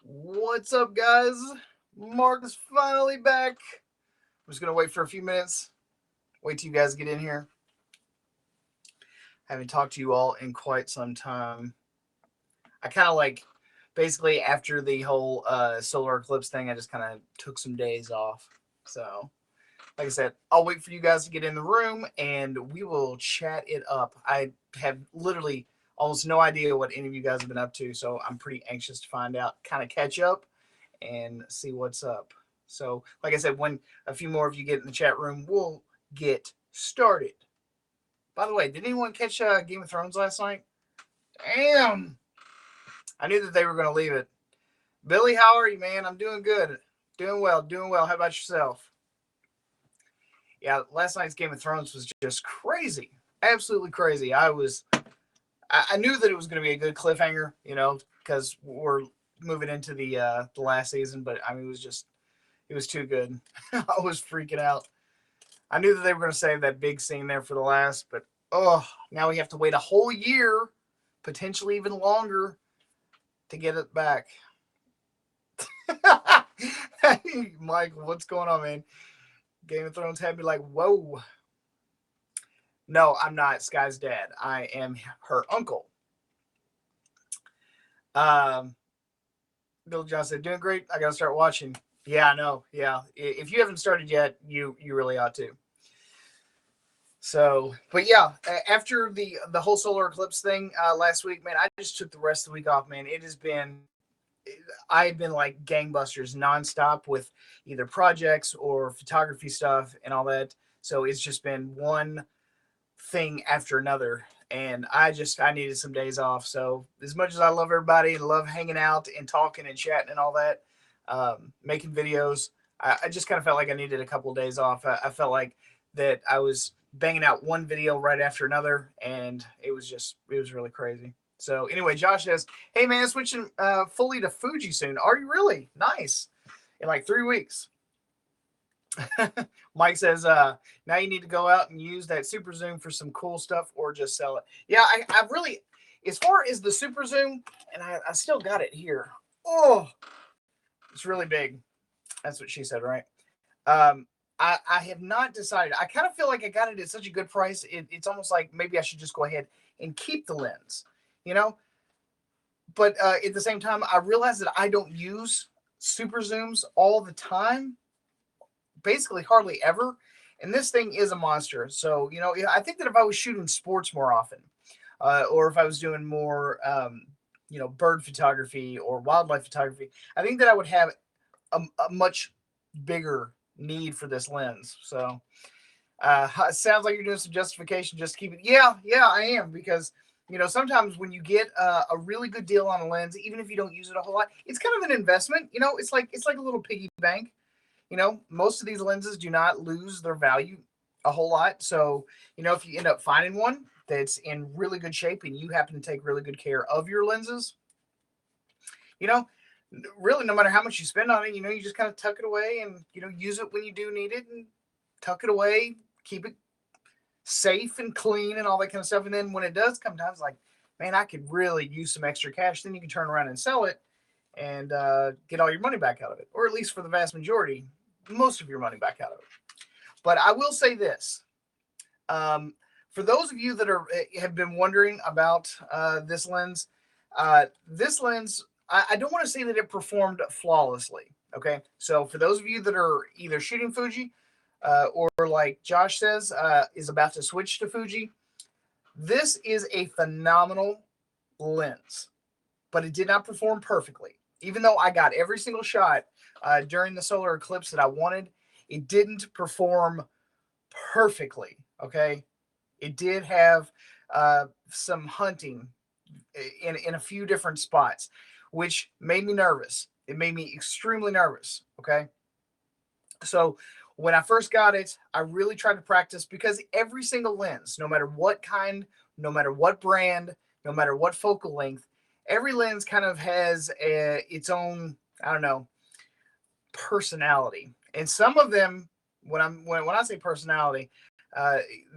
What's up, guys? Mark is finally back. I'm just gonna wait for a few minutes. Wait till you guys get in here. Haven't talked to you all in quite some time. I kind of like, basically after the whole solar eclipse thing, I just kind of took some days off. So, like I said, I'll wait for you guys to get in the room and we will chat it up. I have literally almost no idea what any of you guys have been up to, so I'm pretty anxious to find out, kind of catch up and see what's up. So, like I said, when a few more of you get in the chat room, we'll get started. By the way, did anyone catch Game of Thrones last night? Damn! I knew that they were going to leave it. Billy, how are you, man? I'm doing good. Doing well, doing well. How about yourself? Yeah, last night's Game of Thrones was just crazy. Absolutely crazy. I knew that it was going to be a good cliffhanger, because we're moving into the last season, but I mean, it was too good. I was freaking out. I knew that they were going to save that big scene there for the last, but now we have to wait a whole year, potentially even longer, to get it back. Hey, Michael, what's going on, man? Game of Thrones had me like, whoa. No, I'm not Sky's dad. I am her uncle. Bill John said, doing great. I got to start watching. Yeah, I know. Yeah. If you haven't started yet, you really ought to. So, but yeah, after the whole solar eclipse thing last week, man, I just took the rest of the week off, man. I've been like gangbusters nonstop with either projects or photography stuff and all that. So it's just been one thing after another. And I needed some days off. So as much as I love everybody and love hanging out and talking and chatting and all that, making videos, I just kind of felt like I needed a couple of days off. I felt like that I was banging out one video right after another, and it was really crazy. So anyway, Josh says, "Hey man, switching fully to Fuji soon. Are you really? Nice. In like 3 weeks." Mike says, "Now you need to go out and use that super zoom for some cool stuff, or just sell it." Yeah, I really, as far as the super zoom, and I still got it here. Oh, it's really big. That's what she said, right? I have not decided. I kind of feel like I got it at such a good price. It's almost like maybe I should just go ahead and keep the lens, you know. But at the same time, I realize that I don't use super zooms all the time, basically hardly ever. And this thing is a monster. So, I think that if I was shooting sports more often, or if I was doing more, bird photography or wildlife photography, I think that I would have a much bigger need for this lens. So, it sounds like you're doing some justification just to keep it. Yeah, I am, because sometimes when you get a really good deal on a lens, even if you don't use it a whole lot, it's kind of an investment. It's like a little piggy bank. Most of these lenses do not lose their value a whole lot. So, if you end up finding one that's in really good shape and you happen to take really good care of your lenses, you know, really, no matter how much you spend on it, you just kind of tuck it away and, use it when you do need it, and tuck it away, keep it safe and clean and all that kind of stuff. And then when it does come time, it's like, man, I could really use some extra cash. Then you can turn around and sell it and get all your money back out of it, or at least for the vast majority, most of your money back out of it. But I will say this. For those of you that have been wondering about this lens, I don't want to say that it performed flawlessly. Okay, so for those of you that are either shooting Fuji, or like Josh says, is about to switch to Fuji, this is a phenomenal lens, but it did not perform perfectly. Even though I got every single shot during the solar eclipse that I wanted, it didn't perform perfectly. Okay, it did have some hunting in a few different spots, which made me nervous. It made me extremely nervous. Okay, so when I first got it, I really tried to practice, because every single lens, no matter what kind, no matter what brand, no matter what focal length, every lens kind of has its own, I don't know, personality. And some of them, when I say personality,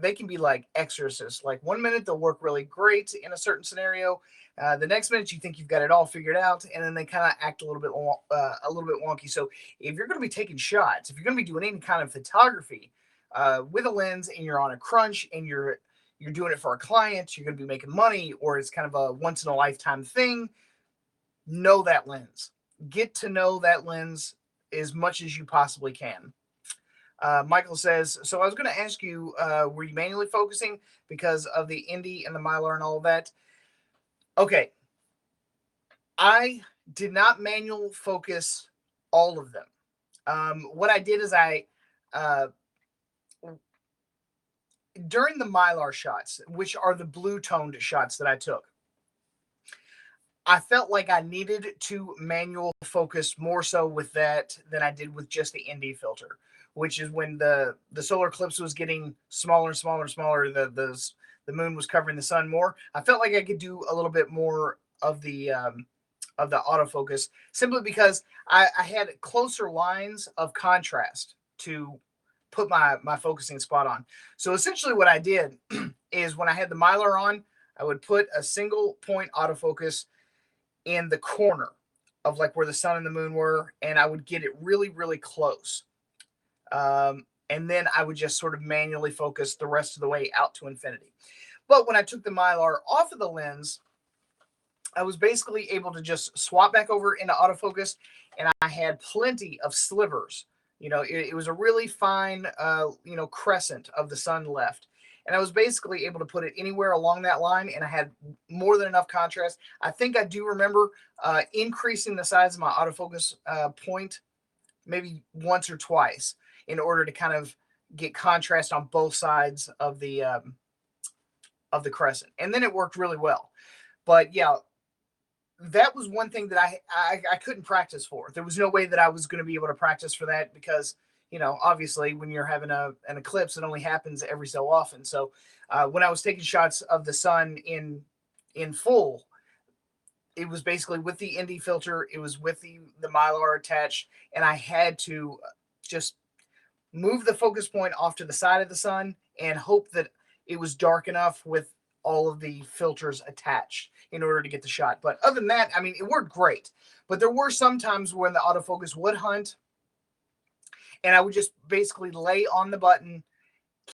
they can be like exorcists. Like one minute they'll work really great in a certain scenario, The next minute you think you've got it all figured out, and then they kind of act a little bit wonky. So if you're going to be taking shots, if you're going to be doing any kind of photography with a lens, and you're on a crunch, and you're doing it for a client, you're going to be making money, or it's kind of a once in a lifetime thing, know that lens. Get to know that lens as much as you possibly can. Michael says, so I was going to ask you, were you manually focusing because of the Indy and the Mylar and all of that? Okay. I did not manual focus all of them. What I did is during the Mylar shots, which are the blue toned shots that I took, I felt like I needed to manual focus more so with that than I did with just the Indy filter, which is when the solar eclipse was getting smaller and smaller and smaller. The moon was covering the sun more. I felt like I could do a little bit more of the autofocus, simply because I had closer lines of contrast to put my focusing spot on. So essentially what I did is when I had the Mylar on, I would put a single point autofocus in the corner of like where the sun and the moon were, and I would get it really, really close. And then I would just sort of manually focus the rest of the way out to infinity. But when I took the Mylar off of the lens, I was basically able to just swap back over into autofocus, and I had plenty of slivers. It was a really fine, crescent of the sun left. And I was basically able to put it anywhere along that line, and I had more than enough contrast. I think I do remember increasing the size of my autofocus point maybe once or twice in order to kind of get contrast on both sides of the crescent. And then it worked really well. But yeah, that was one thing that I couldn't practice for. There was no way that I was going to be able to practice for that because, obviously when you're having an eclipse, it only happens every so often. So when I was taking shots of the sun in full, it was basically with the Indy filter, it was with the Mylar attached, and I had to just move the focus point off to the side of the sun and hope that it was dark enough with all of the filters attached in order to get the shot. But other than that, I mean, it worked great. But there were some times when the autofocus would hunt, and I would just basically lay on the button,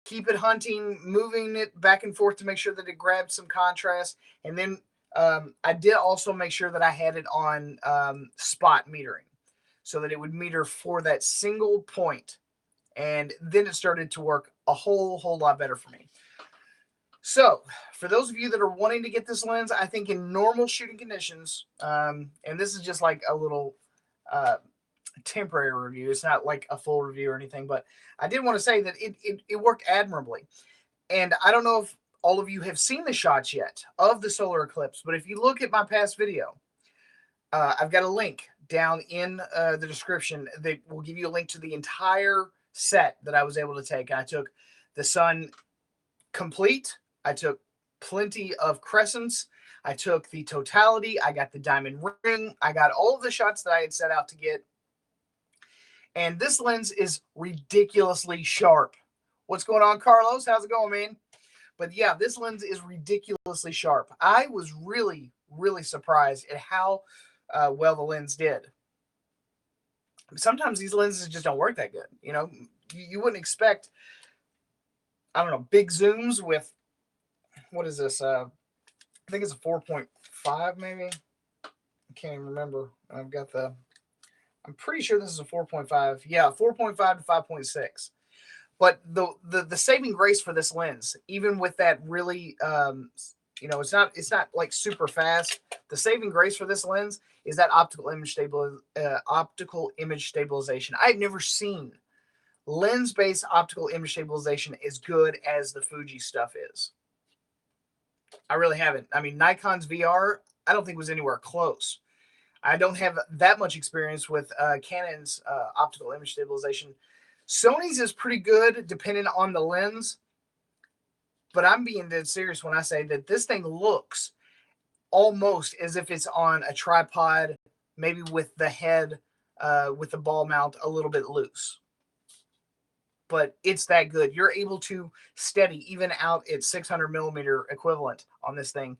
keep it hunting, moving it back and forth to make sure that it grabbed some contrast. And then I did also make sure that I had it on spot metering so that it would meter for that single point. And then it started to work a whole lot better for me. So for those of you that are wanting to get this lens, I think in normal shooting conditions, and this is just like a little temporary review. It's not like a full review or anything, but I did want to say that it worked admirably. And I don't know if all of you have seen the shots yet of the solar eclipse, but if you look at my past video, I've got a link down in the description that will give you a link to the entire set that I was able to take. I took the sun complete. I took plenty of crescents. I took the totality. I got the diamond ring. I got all of the shots that I had set out to get. And this lens is ridiculously sharp. What's going on, Carlos? How's it going, man? But yeah, this lens is ridiculously sharp. I was really, really surprised at how well the lens did. Sometimes these lenses just don't work that good. You wouldn't expect, I don't know, big zooms with, what is this? I think it's a 4.5 maybe. I can't even remember. I'm pretty sure this is a 4.5. Yeah, 4.5 to 5.6. But the saving grace for this lens, even with that really, it's not like super fast. The saving grace for this lens is that optical image stabilization. I've never seen lens-based optical image stabilization as good as the Fuji stuff is. I really haven't. I mean, Nikon's VR, I don't think was anywhere close. I don't have that much experience with Canon's optical image stabilization. Sony's is pretty good depending on the lens, but I'm being dead serious when I say that this thing looks almost as if it's on a tripod, maybe with the head, with the ball mount a little bit loose. But it's that good. You're able to steady even out at 600 millimeter equivalent on this thing.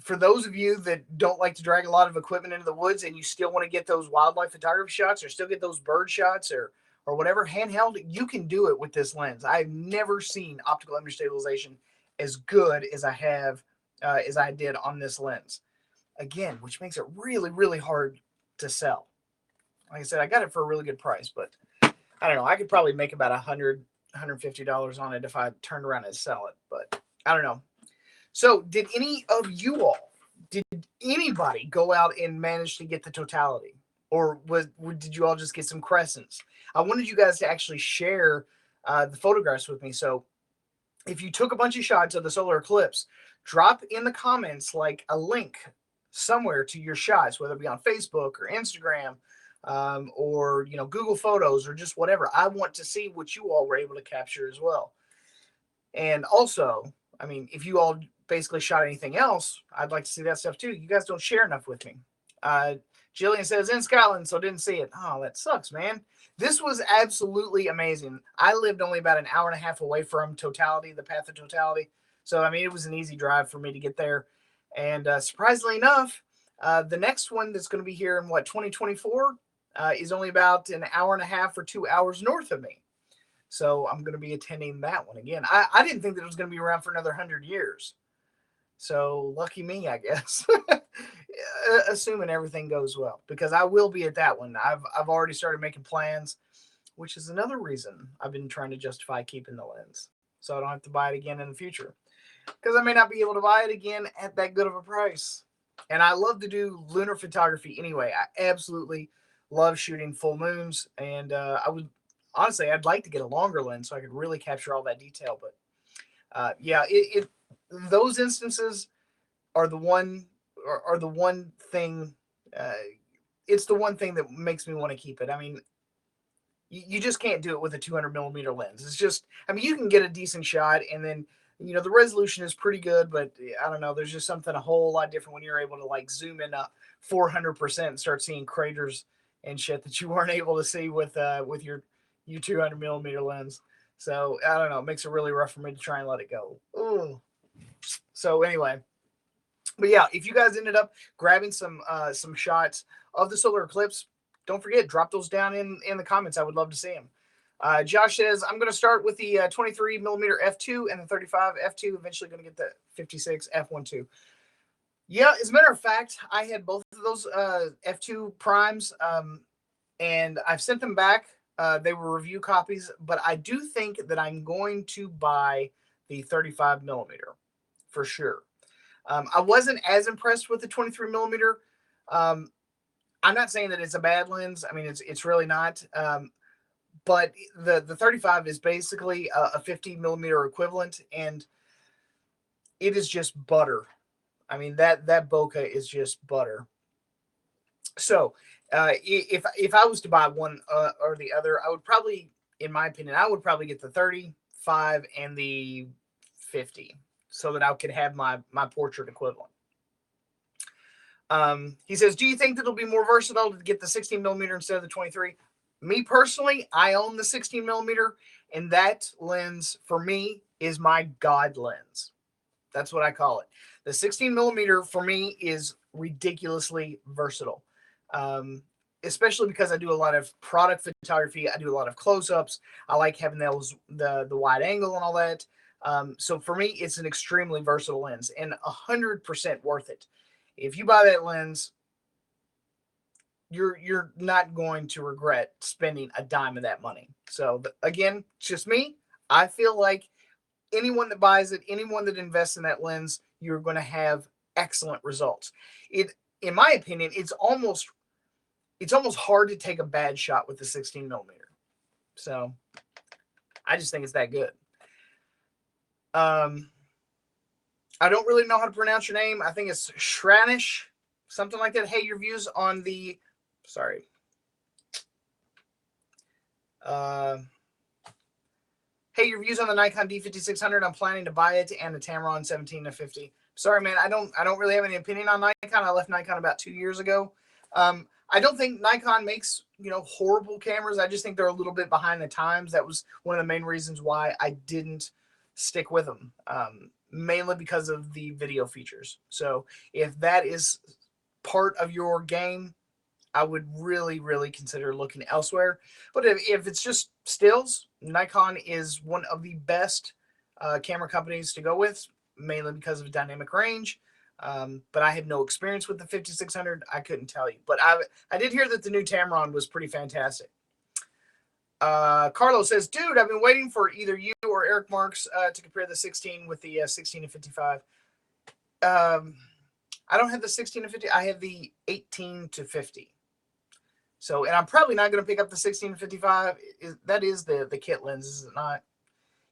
for those of you that don't like to drag a lot of equipment into the woods and you still want to get those wildlife photography shots or still get those bird shots or whatever handheld, you can do it with this lens. I've never seen optical image stabilization as good as I did on this lens. Again, which makes it really, really hard to sell. Like I said, I got it for a really good price, but I don't know. I could probably make about $150 on it if I turned around and sell it, but I don't know. So did anybody go out and manage to get the totality? Or did you all just get some crescents? I wanted you guys to actually share the photographs with me. So if you took a bunch of shots of the solar eclipse, drop in the comments like a link somewhere to your shots, whether it be on Facebook or Instagram, or Google Photos or just whatever. I want to see what you all were able to capture as well. And also, I mean, if you all basically shot anything else, I'd like to see that stuff too. You guys don't share enough with me. Jillian says in Scotland, so didn't see it. Oh, that sucks, man. This was absolutely amazing. I lived only about an hour and a half away from Totality, the Path of Totality. So, I mean, it was an easy drive for me to get there. And surprisingly enough, the next one that's going to be here in 2024 is only about an hour and a half or 2 hours north of me. So I'm going to be attending that one again. I didn't think that it was going to be around for another 100 years. So lucky me, I guess. Assuming everything goes well, because I will be at that one. I've already started making plans, which is another reason I've been trying to justify keeping the lens, so I don't have to buy it again in the future, because I may not be able to buy it again at that good of a price. And I love to do lunar photography anyway. I absolutely love shooting full moons, and honestly, I'd like to get a longer lens so I could really capture all that detail. But yeah, those instances are the one thing. It's the one thing that makes me want to keep it. I mean, you just can't do it with a 200 millimeter lens. It's just, I mean, you can get a decent shot, and then the resolution is pretty good, but I don't know. There's just something a whole lot different when you're able to like zoom in 400% and start seeing craters and shit that you weren't able to see with your 200 millimeter lens. So I don't know. It makes it really rough for me to try and let it go. Ooh. So anyway, but yeah, if you guys ended up grabbing some shots of the solar eclipse, don't forget, drop those down in the comments. I would love to see them. Josh says, I'm going to start with the 23 millimeter f2 and the 35 f2. Eventually going to get the 56 f1.2. Yeah, as a matter of fact, I had both of those f2 primes, and I've sent them back. They were review copies, but I do think that I'm going to buy the 35 millimeter for sure. I wasn't as impressed with the 23 millimeter. I'm not saying that it's a bad lens. I mean, it's really not. But the 35 is basically a 50 millimeter equivalent, and it is just butter. I mean, that bokeh is just butter. So if I was to buy one or the other, I would probably, in my opinion, I would probably get the 35 and the 50 so that I could have my portrait equivalent. He says, do you think that it'll be more versatile to get the 16 millimeter instead of the 23? Me personally, I own the 16 millimeter, and that lens for me is my God lens. That's what I call it. The 16 millimeter for me is ridiculously versatile, especially because I do a lot of product photography. I do a lot of close-ups. I like having the wide angle and all that. So for me, it's an extremely versatile lens and 100% worth it. If you buy that lens, you're not going to regret spending a dime of that money. So again, it's just me. I feel like anyone that buys it, anyone that invests in that lens, you're going to have excellent results. In my opinion, it's almost hard to take a bad shot with the 16 millimeter. So I just think it's that good. I don't really know how to pronounce your name. I think it's Shranish, something like that. Hey, your views on the, sorry. Hey, your views on the Nikon D5600. I'm planning to buy it, and the Tamron 17-50. Sorry, man. I don't really have any opinion on Nikon. I left Nikon about 2 years ago. I don't think Nikon makes horrible cameras. I just think they're a little bit behind the times. That was one of the main reasons why I didn't stick with them. mainly because of the video features. So if that is part of your game, I would really, really consider looking elsewhere. But if it's just stills, Nikon is one of the best camera companies to go with, mainly because of dynamic range. But I have no experience with the 5600. I couldn't tell you. But I did hear that the new Tamron was pretty fantastic. Carlos says, dude, I've been waiting for either you or Eric Marks to compare the 16 with the 16 to 55. I don't have the 16 to 50. I have the 18 to 50. So, and I'm probably not going to pick up the 16 to 55. That is the kit lens, is it not?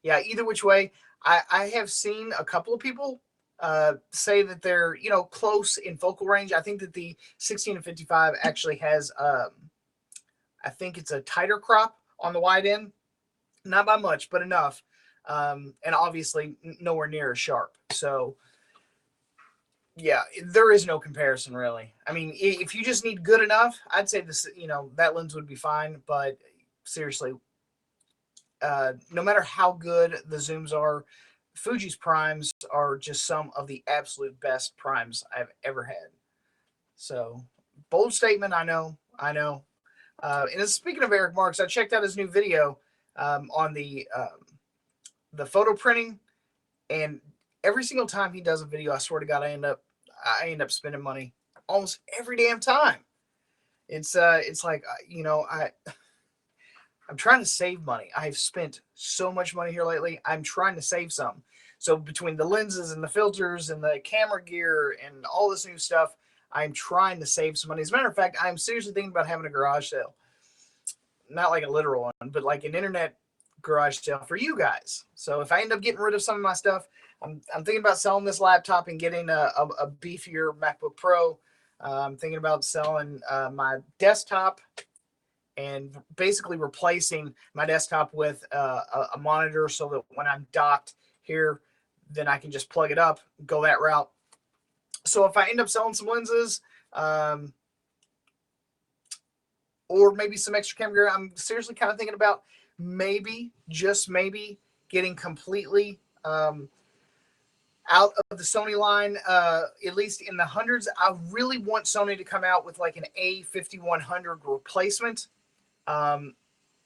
Yeah, either which way. I have seen a couple of people say that they're, close in focal range. I think that the 16 to 55 actually has, I think it's a tighter crop on the wide end. Not by much, but enough. And obviously nowhere near as sharp. So, yeah, there is no comparison really. I mean, if you just need good enough, I'd say this, that lens would be fine. But seriously, no matter how good the zooms are, Fuji's primes are just some of the absolute best primes I've ever had. So, bold statement, I know. And speaking of Eric Marks, I checked out his new video on the photo printing, and every single time he does a video, I swear to God, I end up spending money almost every damn time. It's like, I'm trying to save money. I've spent so much money here lately. I'm trying to save some. So between the lenses and the filters and the camera gear and all this new stuff, I'm trying to save some money. As a matter of fact, I'm seriously thinking about having a garage sale. Not like a literal one, but like an internet garage sale for you guys. So if I end up getting rid of some of my stuff, I'm thinking about selling this laptop and getting a beefier MacBook Pro. I'm thinking about selling my desktop and basically replacing my desktop with a monitor so that when I'm docked here, then I can just plug it up, go that route. So if I end up selling some lenses, or maybe some extra camera gear, I'm seriously kind of thinking about maybe, just maybe, getting completely out of the Sony line, at least in the hundreds. I really want Sony to come out with like an A5100 replacement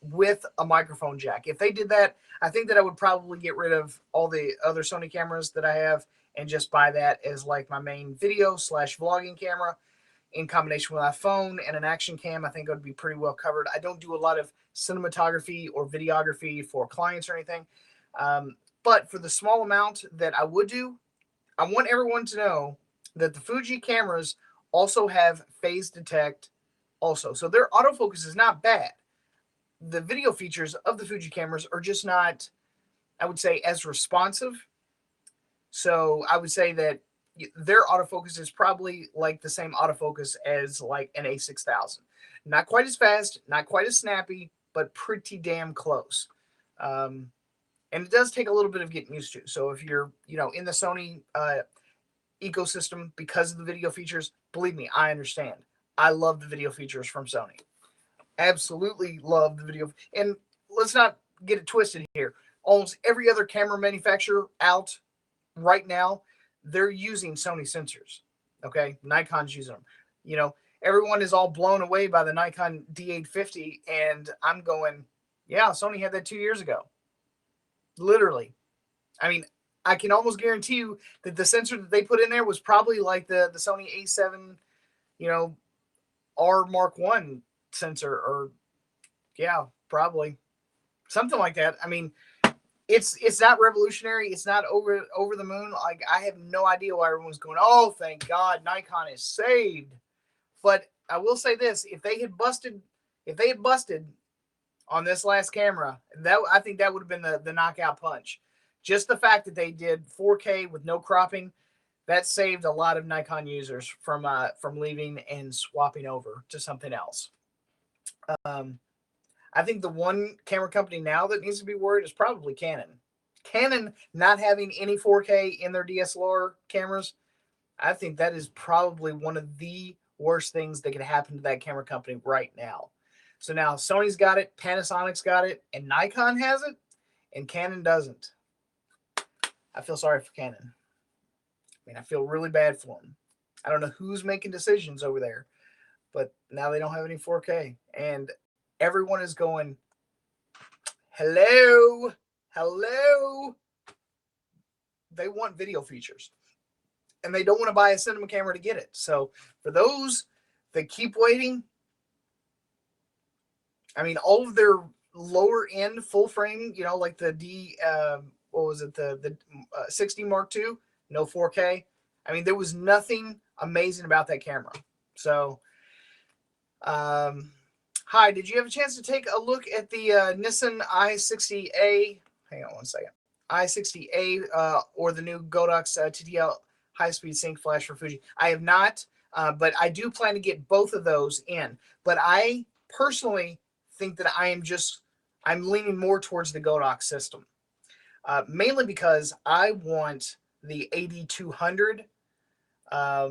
with a microphone jack. If they did that, I think that I would probably get rid of all the other Sony cameras that I have and just buy that as like my main video / vlogging camera in combination with my phone and an action cam. I think it would be pretty well covered. I don't do a lot of cinematography or videography for clients or anything. But for the small amount that I would do, I want everyone to know that the Fuji cameras also have phase detect also. So their autofocus is not bad. The video features of the Fuji cameras are just not, I would say, as responsive. So I would say that their autofocus is probably like the same autofocus as like an A6000. Not quite as fast, not quite as snappy, but pretty damn close. And it does take a little bit of getting used to. So if you're, in the Sony ecosystem because of the video features, believe me, I understand. I love the video features from Sony. Absolutely love the video. And let's not get it twisted here. Almost every other camera manufacturer out right now, they're using Sony sensors. Okay, Nikon's using them. Everyone is all blown away by the Nikon D850, and I'm going, yeah, Sony had that 2 years ago. Literally. I mean, I can almost guarantee you that the sensor that they put in there was probably like the Sony A7, R Mark 1 sensor, or yeah, probably something like that. I mean, it's not revolutionary. It's not over the moon. Like, I have no idea why everyone's going, oh, thank God, Nikon is saved. But I will say this: if they had busted on this last camera, I think that would have been the knockout punch. Just the fact that they did 4K with no cropping, that saved a lot of Nikon users from leaving and swapping over to something else. I think the one camera company now that needs to be worried is probably Canon. Canon not having any 4K in their DSLR cameras, I think that is probably one of the worst things that could happen to that camera company right now. So now Sony's got it, Panasonic's got it, and Nikon has it, and Canon doesn't. I feel sorry for Canon. I mean, I feel really bad for them. I don't know who's making decisions over there, but now they don't have any 4K. And everyone is going, hello, hello. They want video features. And they don't want to buy a cinema camera to get it. So for those that keep waiting, I mean, all of their lower end full frame, you know, like the what was it, the 60 Mark II, no 4K. I mean, there was nothing amazing about that camera. So, hi, did you have a chance to take a look at the Nissan i60A? Hang on one second. i60A or the new Godox TTL high-speed sync flash for Fuji. I have not, but I do plan to get both of those in. But I personally think that I'm leaning more towards the Godox system, mainly because I want the 8200. I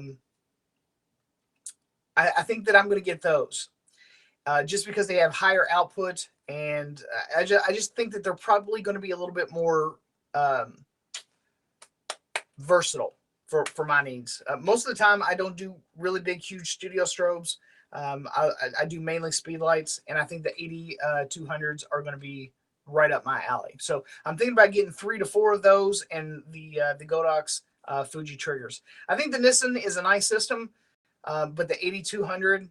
think that I'm going to get those just because they have higher output, and I just think that they're probably going to be a little bit more versatile for my needs. Most of the time, I don't do really big, huge studio strobes. I do mainly speed lights, and I think the 8200s are going to be right up my alley. So I'm thinking about getting 3 to 4 of those and the Godox Fuji triggers. I think the Nissan is a nice system, but the 8200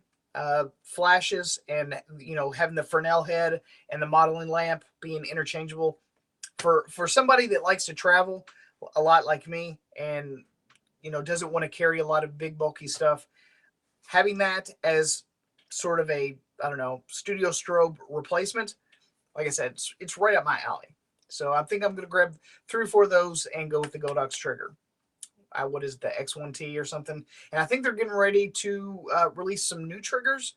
flashes and, you know, having the Fresnel head and the modeling lamp being interchangeable for somebody that likes to travel a lot like me and, you know, doesn't want to carry a lot of big bulky stuff, having that as sort of a, I don't know, studio strobe replacement, like I said, it's right up my alley. So I think I'm going to grab 3 or 4 of those and go with the Godox trigger. What is the X1T or something? And I think they're getting ready to release some new triggers,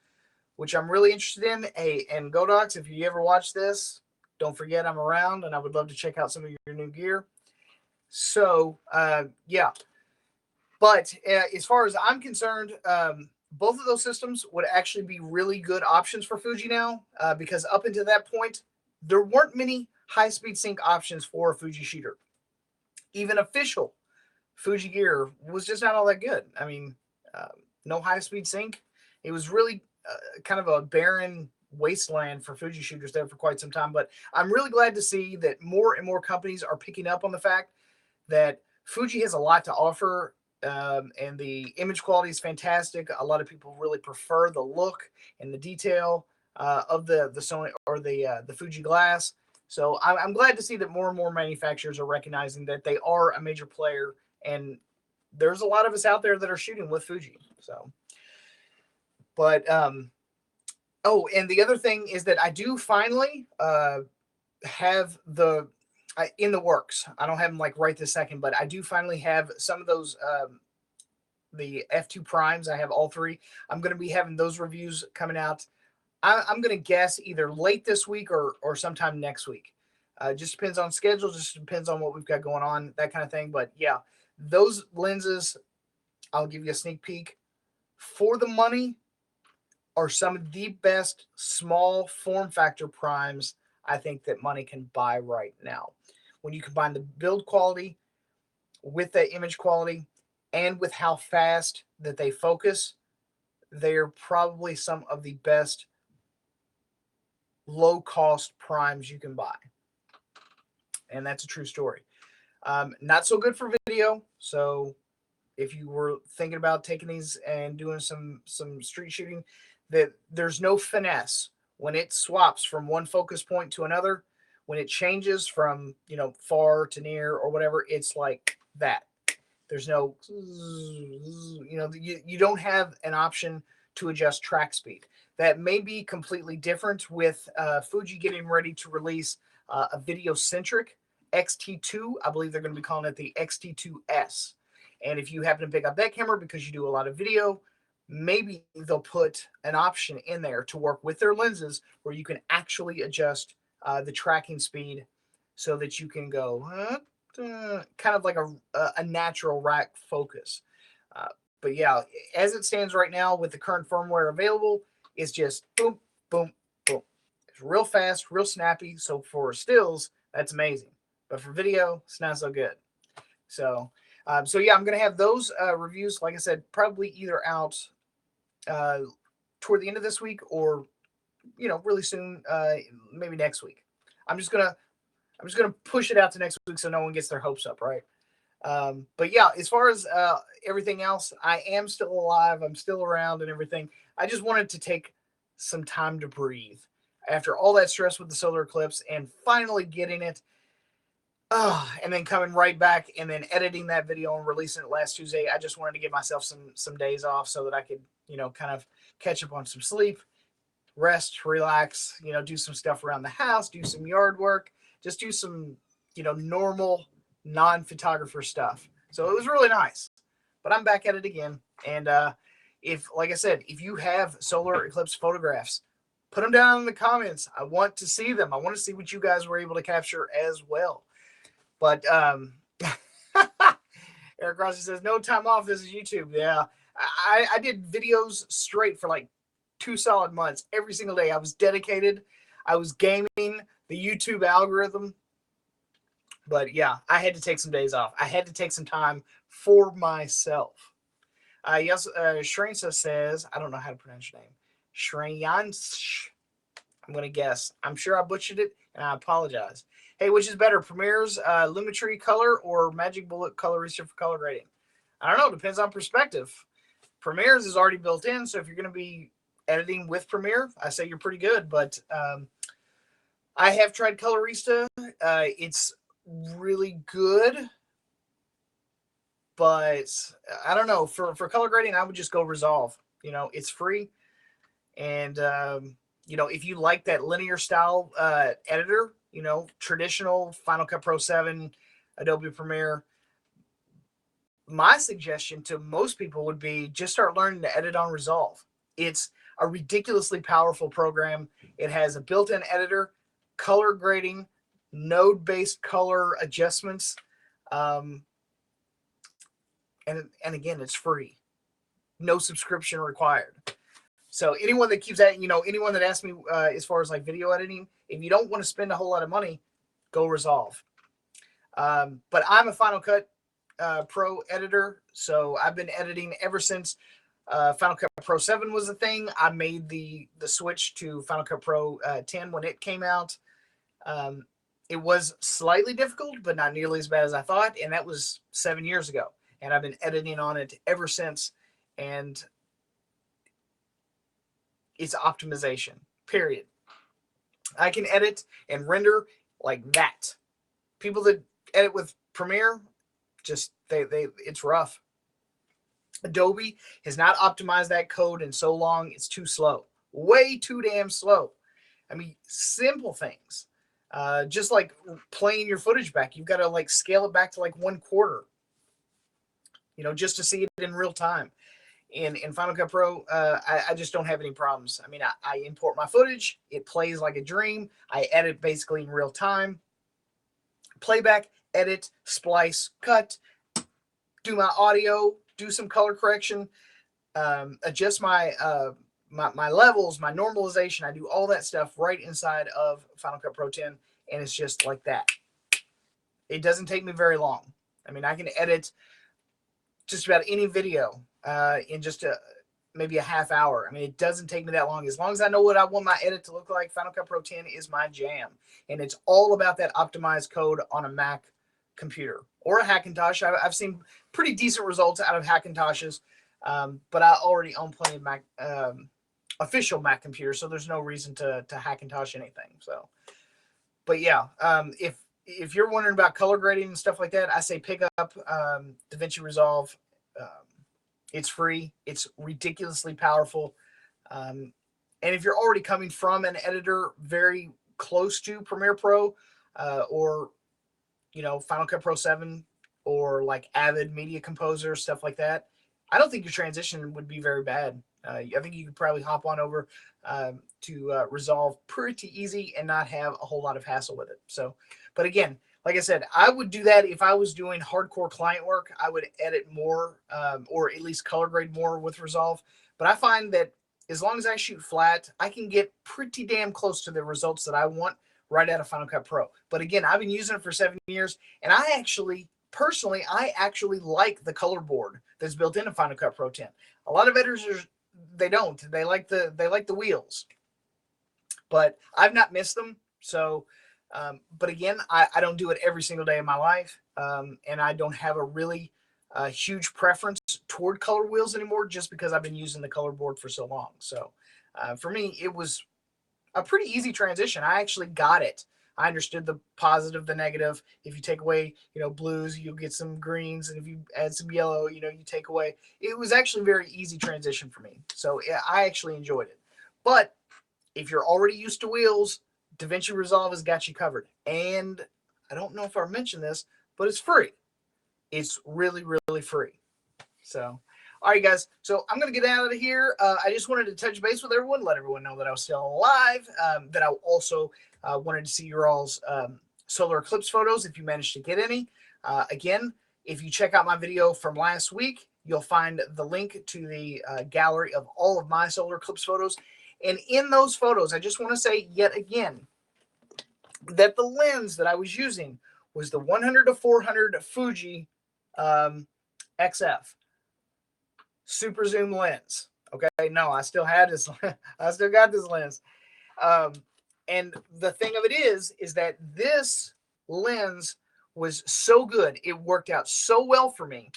which I'm really interested in. Hey, and Godox, if you ever watch this, don't forget I'm around, and I would love to check out some of your new gear. So, yeah. But as far as I'm concerned, both of those systems would actually be really good options for Fuji now, because up until that point, there weren't many high-speed sync options for a Fuji shooter. Even official Fuji gear was just not all that good. I mean, no high-speed sync. It was really kind of a barren wasteland for Fuji shooters there for quite some time. But I'm really glad to see that more and more companies are picking up on the fact that Fuji has a lot to offer, and the image quality is fantastic. A lot of people really prefer the look and the detail of the Sony or the Fuji glass. So I'm glad to see that more and more manufacturers are recognizing that they are a major player, and there's a lot of us out there that are shooting with Fuji. So, but oh, and the other thing is that I do finally have the in the works. I don't have them like right this second, but I do finally have some of those the F2 primes. I have all 3. I'm going to be having those reviews coming out. I'm going to guess either late this week or sometime next week. Just depends on schedule. Just depends on what we've got going on, that kind of thing. But yeah, those lenses, I'll give you a sneak peek. For the money, are some of the best small form factor primes I think that money can buy right now. When you combine the build quality with the image quality and with how fast that they focus, they're probably some of the best low-cost primes you can buy. And that's a true story. Not so good for video. So if you were thinking about taking these and doing some street shooting, that there's no finesse when it swaps from one focus point to another. When it changes from, you know, far to near or whatever, it's like that. There's no, you know, you don't have an option to adjust track speed. That may be completely different with Fuji getting ready to release a video-centric X-T2. I believe they're going to be calling it the X-T2S. And if you happen to pick up that camera because you do a lot of video, maybe they'll put an option in there to work with their lenses where you can actually adjust the tracking speed so that you can go kind of like a natural rack focus. But yeah, as it stands right now with the current firmware available, it's just boom, boom, boom. It's real fast, real snappy. So for stills, that's amazing. But for video, it's not so good. So, so yeah, I'm going to have those reviews, like I said, probably either out toward the end of this week or, you know, really soon, maybe next week. I'm just gonna push it out to next week so no one gets their hopes up, right? But yeah, as far as everything else, I am still alive. I'm still around and everything. I just wanted to take some time to breathe after all that stress with the solar eclipse and finally getting it. And then coming right back and then editing that video and releasing it last Tuesday. I just wanted to give myself some days off so that I could, you know, kind of catch up on some sleep, rest, relax, you know, do some stuff around the house, do some yard work, just do some, you know, normal non-photographer stuff. So it was really nice. But I'm back at it again. And if, like I said, if you have solar eclipse photographs, put them down in the comments. I want to see them. I want to see what you guys were able to capture as well. But Eric Rossi says, no time off. This is YouTube. Yeah, I did videos straight for like 2 solid months. Every single day I was dedicated. I was gaming the YouTube algorithm. But yeah, I had to take some days off. I had to take some time for myself. Yes, Shrinsa says, I don't know how to pronounce your name. Shreyansh. I'm going to guess. I'm sure I butchered it, and I apologize. Hey, which is better, Premiere's Lumetri color or Magic Bullet Colorista for color grading? I don't know. Depends on perspective. Premiere's is already built in, so if you're going to be editing with Premiere, I say you're pretty good. But I have tried Colorista. It's really good, but I don't know. For color grading, I would just go Resolve. You know, it's free, and you know, if you like that linear style editor, you know, traditional Final Cut Pro 7, Adobe Premiere, my suggestion to most people would be just start learning to edit on Resolve. It's a ridiculously powerful program. It has a built-in editor, color grading, node-based color adjustments, and again, it's free. No subscription required. So anyone that keeps that, you know, anyone that asks me as far as like video editing, if you don't want to spend a whole lot of money, go Resolve. But I'm a Final Cut Pro editor, so I've been editing ever since Final Cut Pro 7 was a thing. I made the switch to Final Cut Pro 10 when it came out. It was slightly difficult, but not nearly as bad as I thought, and that was 7 years ago. And I've been editing on it ever since, and it's optimization, period. I can edit and render like that. People that edit with Premiere, just it's rough. Adobe has not optimized that code in so long. It's too slow, way too damn slow. I mean, simple things, just like playing your footage back. You've got to like scale it back to like 1/4, you know, just to see it in real time. In Final Cut Pro, I just don't have any problems. I mean, I import my footage. It plays like a dream. I edit basically in real time. Playback, edit, splice, cut, do my audio, do some color correction, adjust my my levels, my normalization. I do all that stuff right inside of Final Cut Pro 10, and it's just like that. It doesn't take me very long. I mean, I can edit just about any video in just maybe a half hour. I mean, it doesn't take me that long. As long as I know what I want my edit to look like, Final Cut Pro 10 is my jam. And it's all about that optimized code on a Mac computer or a Hackintosh. I've seen pretty decent results out of Hackintoshes, but I already own plenty of Mac, official Mac computers, so there's no reason to Hackintosh anything. So, but yeah, if you're wondering about color grading and stuff like that, I say pick up DaVinci Resolve. It's free. It's ridiculously powerful. And if you're already coming from an editor very close to Premiere Pro or, you know, Final Cut Pro 7 or like Avid Media Composer, stuff like that, I don't think your transition would be very bad. I think you could probably hop on over to Resolve pretty easy and not have a whole lot of hassle with it. So, but again, like I said, I would do that if I was doing hardcore client work. I would edit more or at least color grade more with Resolve. But I find that as long as I shoot flat, I can get pretty damn close to the results that I want right out of Final Cut Pro. But again, I've been using it for 7 years, and I actually personally, I actually like the color board that's built into Final Cut Pro 10. A lot of editors, they don't. They like the wheels, but I've not missed them. So, but again, I don't do it every single day of my life, and I don't have a really huge preference toward color wheels anymore, just because I've been using the color board for so long. So, for me, it was a pretty easy transition. I actually got it. I understood the positive, the negative. If you take away, blues, you'll get some greens, and if you add some yellow, you take away. It was actually a very easy transition for me. So yeah, I actually enjoyed it. But if you're already used to wheels, DaVinci Resolve has got you covered. And I don't know if I mentioned this, but it's free. It's really, really free. So, all right, guys. So I'm going to get out of here. I just wanted to touch base with everyone, let everyone know that I was still alive, that I also wanted to see your all's solar eclipse photos if you managed to get any. Again, if you check out my video from last week, you'll find the link to the gallery of all of my solar eclipse photos. And in those photos, I just want to say yet again that the lens that I was using was the 100-400 Fuji XF super zoom lens. Okay, no, I still had this. I still got this lens. And the thing of it is that this lens was so good. It worked out so well for me.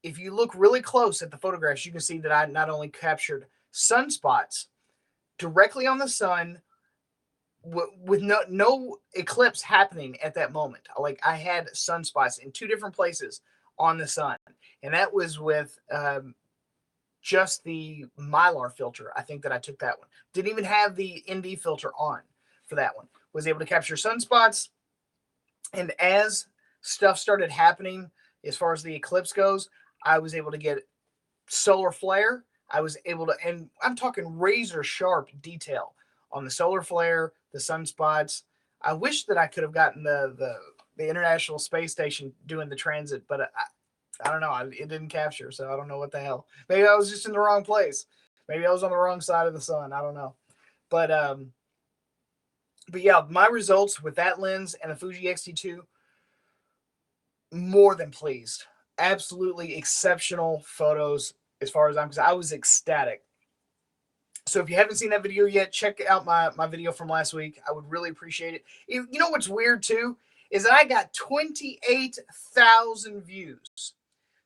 If you look really close at the photographs, you can see that I not only captured sunspots directly on the sun with no eclipse happening at that moment. Like, I had sunspots in 2 different places on the sun, and that was with just the Mylar filter. I think that I took that one. Didn't even have the ND filter on for that one. Was able to capture sunspots, and as stuff started happening as far as the eclipse goes, I was able to get solar flare. I was able to, and I'm talking razor sharp detail on the solar flare, the sunspots. I wish that I could have gotten the International Space Station doing the transit, but I don't know. It didn't capture, so I don't know what the hell. Maybe I was just in the wrong place. Maybe I was on the wrong side of the sun. I don't know. But yeah, my results with that lens and the Fuji X-T3, more than pleased. Absolutely exceptional photos as far as I'm concerned. I was ecstatic. So if you haven't seen that video yet, check out my video from last week. I would really appreciate it. You know what's weird too is that I got 28,000 views.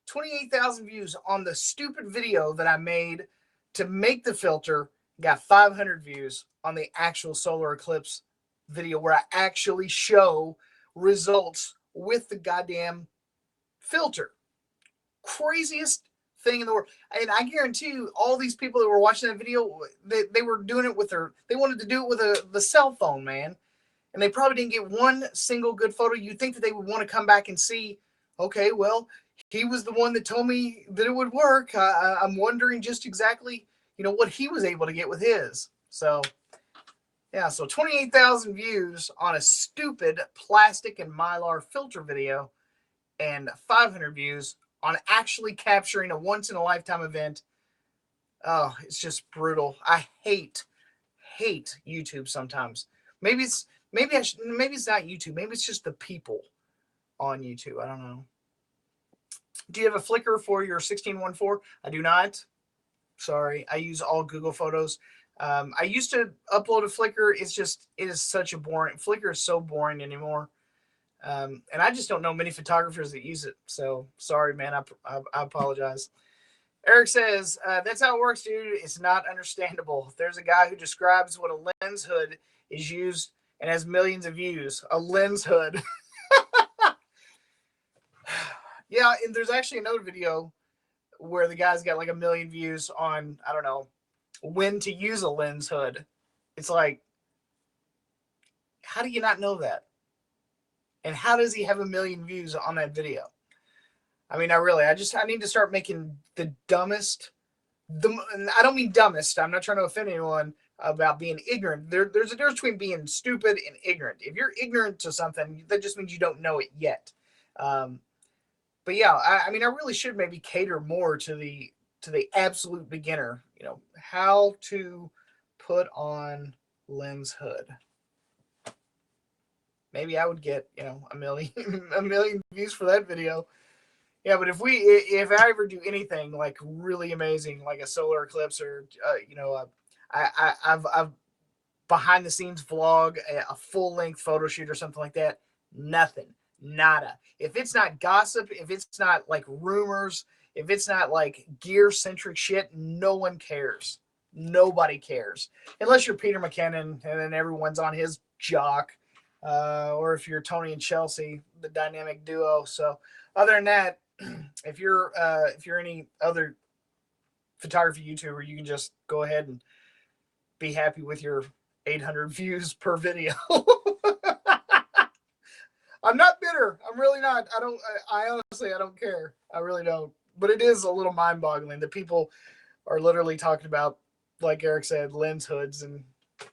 28,000 views on the stupid video that I made to make the filter. Got 500 views on the actual solar eclipse video where I actually show results with the goddamn filter. Craziest thing in the world. And I guarantee you, all these people that were watching that video, they were doing it with they wanted to do it with the cell phone, man. And they probably didn't get one single good photo. You'd think that they would want to come back and see, okay, well, he was the one that told me that it would work. I'm wondering just exactly, what he was able to get with his. So, yeah, so 28,000 views on a stupid plastic and Mylar filter video, and 500 views on actually capturing a once-in-a-lifetime event. Oh, it's just brutal. I hate YouTube sometimes. Maybe it's maybe it's not YouTube. Maybe it's just the people on YouTube. I don't know. Do you have a Flickr for your 16:1.4? I do not. Sorry, I use all Google Photos. I used to upload a Flickr. It is such a boring. Flickr is so boring anymore. And I just don't know many photographers that use it. So sorry, man. I apologize. Eric says, that's how it works, dude. It's not understandable. There's a guy who describes what a lens hood is used and has millions of views. A lens hood. Yeah, and there's actually another video where the guy's got like 1 million views on, I don't know, when to use a lens hood. It's like, how do you not know that? And how does he have 1 million views on that video? I mean, I need to start making the dumbest. I don't mean dumbest. I'm not trying to offend anyone about being ignorant. There's a difference between being stupid and ignorant. If you're ignorant to something, that just means you don't know it yet. But yeah, I mean, I really should maybe cater more to the absolute beginner. How to put on lens hood. maybe I would get, you know, a million a million views for that video. Yeah, but if I ever do anything like really amazing, like a solar eclipse or you know, I've behind the scenes vlog, a full length photo shoot or something like that, nothing, nada. If it's not gossip, if it's not like rumors, if it's not like gear centric shit, no one cares. Nobody cares unless you're Peter McKinnon and then everyone's on his jock, or if you're Tony and Chelsea, the dynamic duo. So other than that, if you're any other photography YouTuber, you can just go ahead and be happy with your 800 views per video. I'm not bitter. I'm really not. I honestly, I don't care. I really don't. But it is a little mind boggling that people are literally talking about, like Eric said, lens hoods and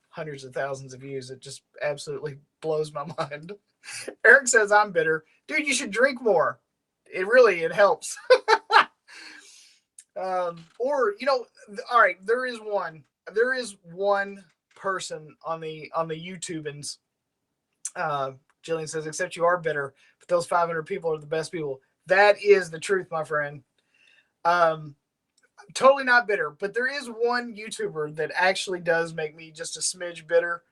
hundreds of thousands of views. It just absolutely blows my mind. Eric says I'm bitter. Dude, you should drink more. It helps. Or, you know, all right, there is one person on the YouTubans. Jillian says, except you are bitter, but those 500 people are the best people. That is the truth, my friend. Totally not bitter, but there is one YouTuber that actually does make me just a smidge bitter,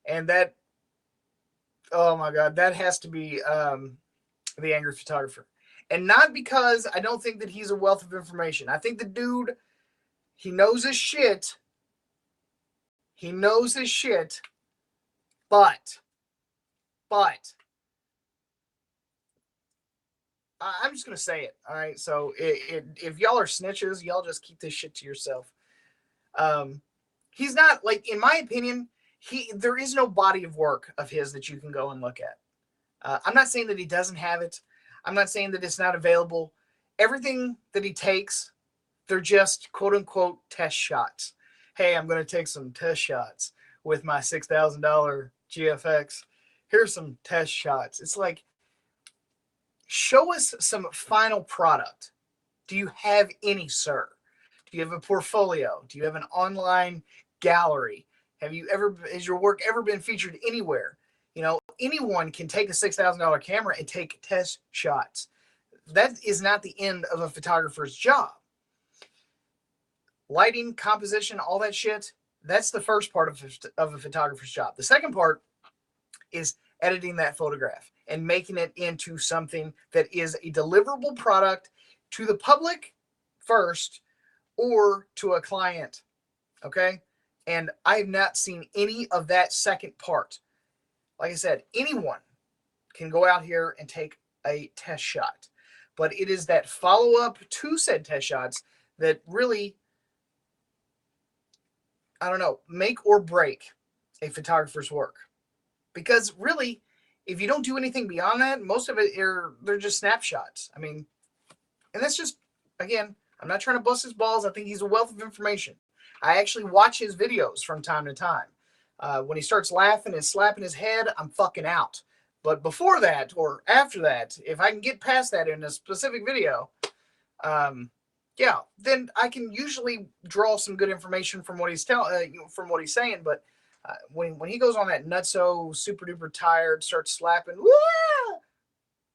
and that, oh my god, that has to be the Angry Photographer. And not because I don't think that he's a wealth of information. I think the dude, he knows his shit. He knows his shit, but I'm just going to say it. All right. So if y'all are snitches, y'all just keep this shit to yourself. He's not, like, in my opinion, there is no body of work of his that you can go and look at. I'm not saying that he doesn't have it. I'm not saying that it's not available. Everything that he takes, they're just quote unquote test shots. Hey, I'm going to take some test shots with my $6,000 GFX. Here's some test shots. It's like, show us some final product. Do you have any, sir? Do you have a portfolio? Do you have an online gallery? Has your work ever been featured anywhere? You know, anyone can take a $6,000 camera and take test shots. That is not the end of a photographer's job. Lighting, composition, all that shit, that's the first part of a photographer's job. The second part is editing that photograph and making it into something that is a deliverable product to the public first or to a client. Okay? And I have not seen any of that second part. Like I said, anyone can go out here and take a test shot. But it is that follow-up to said test shots that really, I don't know, make or break a photographer's work. Because really, if you don't do anything beyond that, most of it they're just snapshots. I mean, and that's just, again, I'm not trying to bust his balls. I think he's a wealth of information. I actually watch his videos from time to time. When he starts laughing and slapping his head, I'm fucking out. But before that or after that, if I can get past that in a specific video, yeah, then I can usually draw some good information from what he's from what he's saying. But when he goes on that nutso, super duper tired, starts slapping, woo!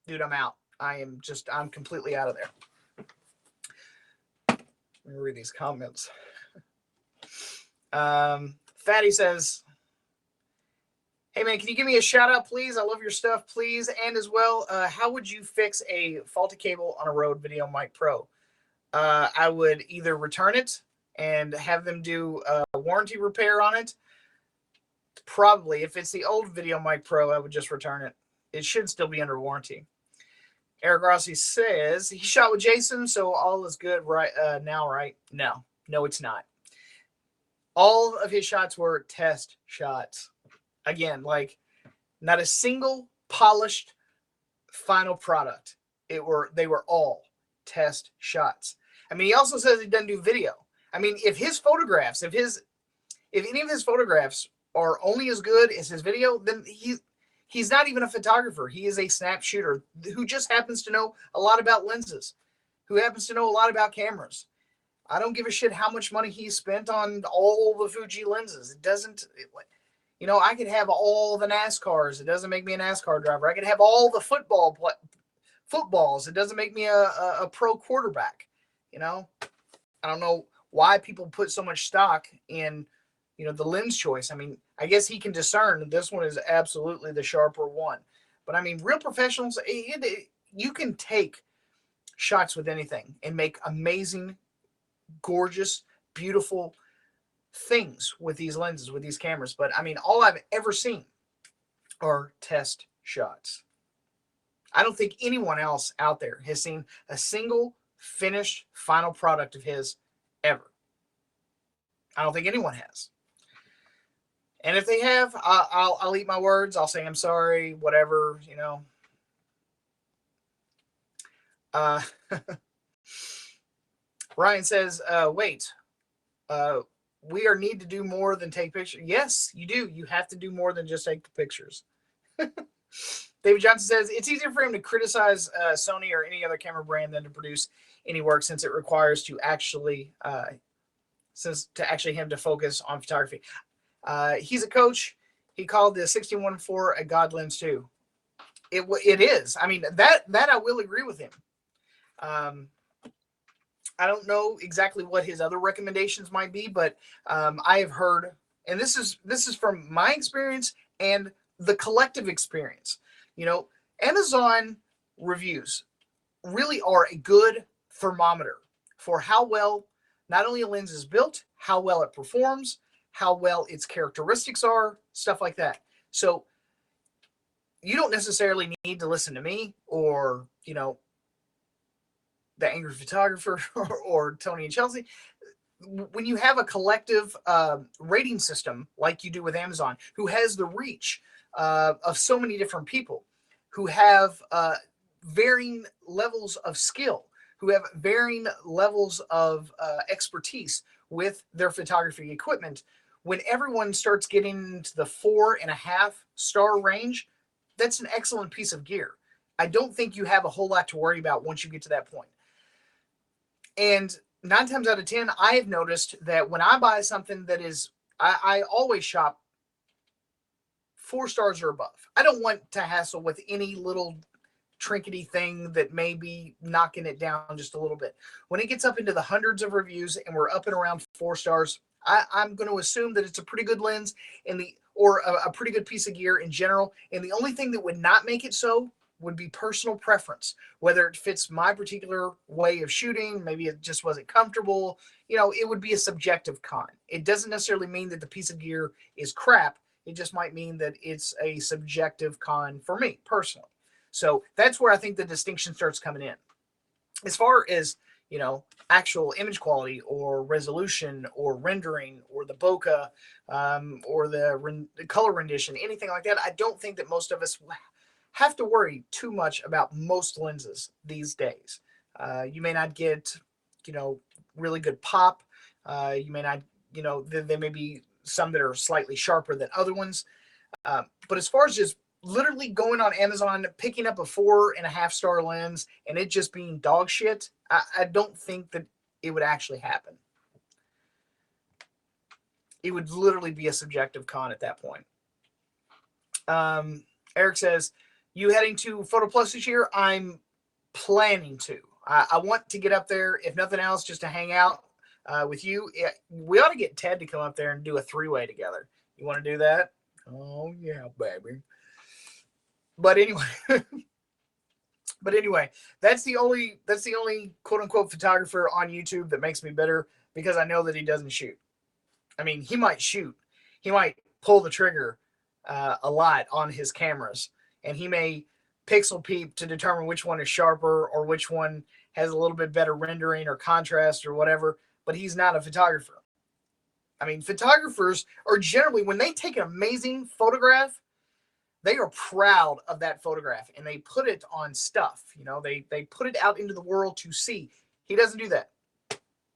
Dude, I'm out. I'm completely out of there. Let me read these comments. Fatty says, hey man, can you give me a shout out, please? I love your stuff, please. And as well, how would you fix a faulty cable on a Rode Video Mic Pro? I would either return it and have them do a warranty repair on it. Probably, if it's the old Video Mic Pro, I would just return it. It should still be under warranty. Eric Rossi says he shot with Jason, so all is good right now, right? No, it's not. All of his shots were test shots. Again, like, not a single polished final product. They were all test shots. I mean, he also says he doesn't do video. I mean, if any of his photographs are only as good as his video, then he's not even a photographer. He is a snap shooter who just happens to know a lot about lenses, who happens to know a lot about cameras. I don't give a shit how much money he spent on all the Fuji lenses. You know, I could have all the NASCARs. It doesn't make me a NASCAR driver. I could have all the footballs. It doesn't make me a pro quarterback. You know, I don't know why people put so much stock in, you know, the lens choice. I mean, I guess he can discern this one is absolutely the sharper one. But I mean, real professionals, you can take shots with anything and make amazing, gorgeous, beautiful things with these lenses, with these cameras. But I mean, all I've ever seen are test shots. I don't think anyone else out there has seen a single finished final product of his ever. I don't think anyone has. And if they have, I'll eat my words. I'll say I'm sorry, whatever, you know. Ryan says, wait, we are need to do more than take pictures. Yes, you do. You have to do more than just take the pictures. David Johnson says it's easier for him to criticize Sony or any other camera brand than to produce any work, since it requires to actually him to focus on photography. He's a coach. He called the 16-1.4 a god lens too. It is. I mean, that I will agree with him. I don't know exactly what his other recommendations might be, but I have heard, and this is from my experience and the collective experience. You know, Amazon reviews really are a good thermometer for how well not only a lens is built, how well it performs, how well its characteristics are, stuff like that. So you don't necessarily need to listen to me or, you know, the Angry Photographer or Tony and Chelsea. When you have a collective rating system like you do with Amazon, who has the reach of so many different people, who have varying levels of skill, who have varying levels of expertise with their photography equipment, when everyone starts getting into the 4.5 star range, that's an excellent piece of gear. I don't think you have a whole lot to worry about once you get to that point. And 9 times out of 10, I have noticed that when I buy something that is, I always shop 4 stars or above. I don't want to hassle with any little trinkety thing that may be knocking it down just a little bit. When it gets up into the hundreds of reviews and we're up and around 4 stars, I'm going to assume that it's a pretty good lens or a pretty good piece of gear in general. And the only thing that would not make it so would be personal preference, whether it fits my particular way of shooting. Maybe it just wasn't comfortable. You know, it would be a subjective con. It doesn't necessarily mean that the piece of gear is crap. It just might mean that it's a subjective con for me personally. So that's where I think the distinction starts coming in. As far as, you know, actual image quality or resolution or rendering or the bokeh or the color rendition, anything like that, I don't think that most of us have to worry too much about most lenses these days. You may not get, you know, really good pop. You may not, you know, there may be some that are slightly sharper than other ones. But as far as just literally going on Amazon, picking up a 4.5 star lens and it just being dog shit, I don't think that it would actually happen. It would literally be a subjective con at that point. Eric says, you heading to Photo Plus this year? I'm planning to. I want to get up there, if nothing else, just to hang out with you. We ought to get Ted to come up there and do a 3-way together. You want to do that? Oh, yeah, baby. But anyway, that's the only quote unquote photographer on YouTube that makes me bitter, because I know that he doesn't shoot. I mean, he might shoot. He might pull the trigger a lot on his cameras, and he may pixel peep to determine which one is sharper or which one has a little bit better rendering or contrast or whatever, but he's not a photographer. I mean, photographers are generally, when they take an amazing photograph, they are proud of that photograph and they put it on stuff. You know, they put it out into the world to see. He doesn't do that.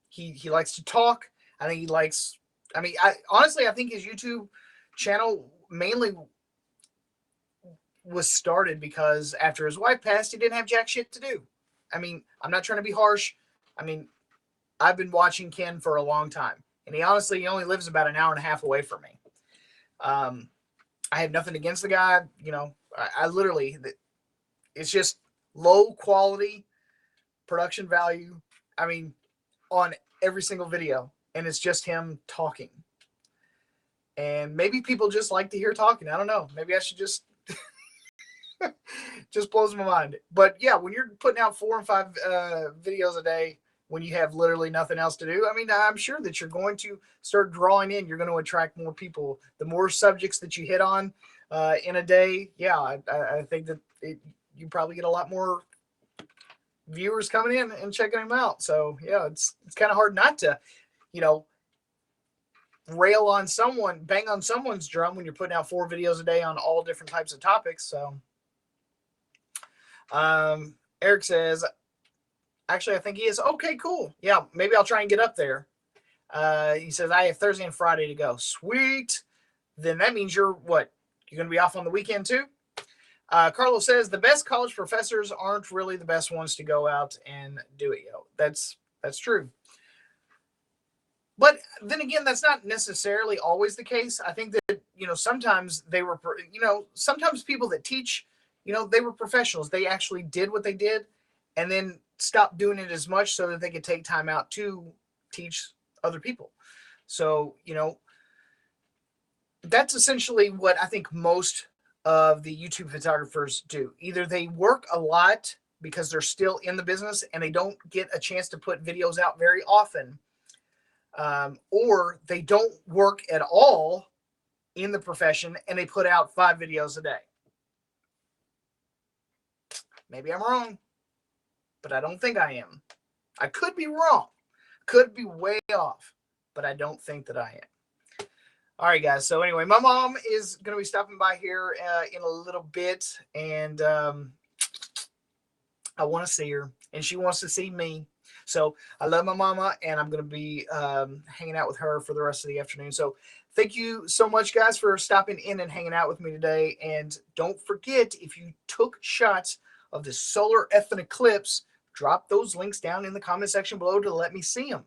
He likes to talk. I think he likes, I mean, honestly, I think his YouTube channel mainly was started because after his wife passed, he didn't have jack shit to do. I mean, I'm not trying to be harsh. I mean, I've been watching Ken for a long time, and he only lives about an hour and a half away from me. I have nothing against the guy. You know, I literally, it's just low quality production value. I mean, on every single video, and it's just him talking. And maybe people just like to hear talking. I don't know. Maybe I should just just blows my mind. But yeah, when you're putting out 4 and 5 videos a day, when you have literally nothing else to do, I mean, I'm sure that you're going to start drawing in. You're going to attract more people. The more subjects that you hit on in a day, yeah, I think that you probably get a lot more viewers coming in and checking them out. So yeah, it's kind of hard not to, you know, rail on someone, bang on someone's drum when you're putting out 4 videos a day on all different types of topics. So Eric says, actually, I think he is. Okay, cool. Yeah, maybe I'll try and get up there. He says, I have Thursday and Friday to go. Sweet. Then that means you're what? You're going to be off on the weekend too? Carlos says, the best college professors aren't really the best ones to go out and do it. Yo, that's true. But then again, that's not necessarily always the case. I think that, you know, sometimes they were, you know, sometimes people that teach, you know, they were professionals. They actually did what they did and then stopped doing it as much so that they could take time out to teach other people. So, you know, that's essentially what I think most of the YouTube photographers do. Either they work a lot because they're still in the business and they don't get a chance to put videos out very often, or they don't work at all in the profession and they put out 5 videos a day. Maybe I'm wrong, but I don't think I am. I could be wrong, could be way off, but I don't think that I am. All right, guys. So anyway, my mom is going to be stopping by here in a little bit, and I want to see her, and she wants to see me. So I love my mama, and I'm going to be hanging out with her for the rest of the afternoon. So thank you so much, guys, for stopping in and hanging out with me today. And don't forget, if you took shots of the solar effing eclipse, drop those links down in the comment section below to let me see them.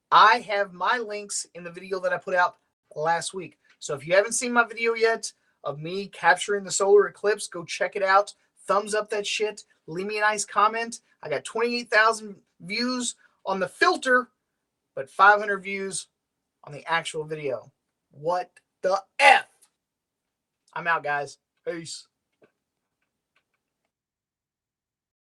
I have my links in the video that I put out last week. So if you haven't seen my video yet of me capturing the solar eclipse, go check it out. Thumbs up that shit. Leave me a nice comment. I got 28,000 views on the filter, but 500 views on the actual video. What the F? I'm out, guys. Peace.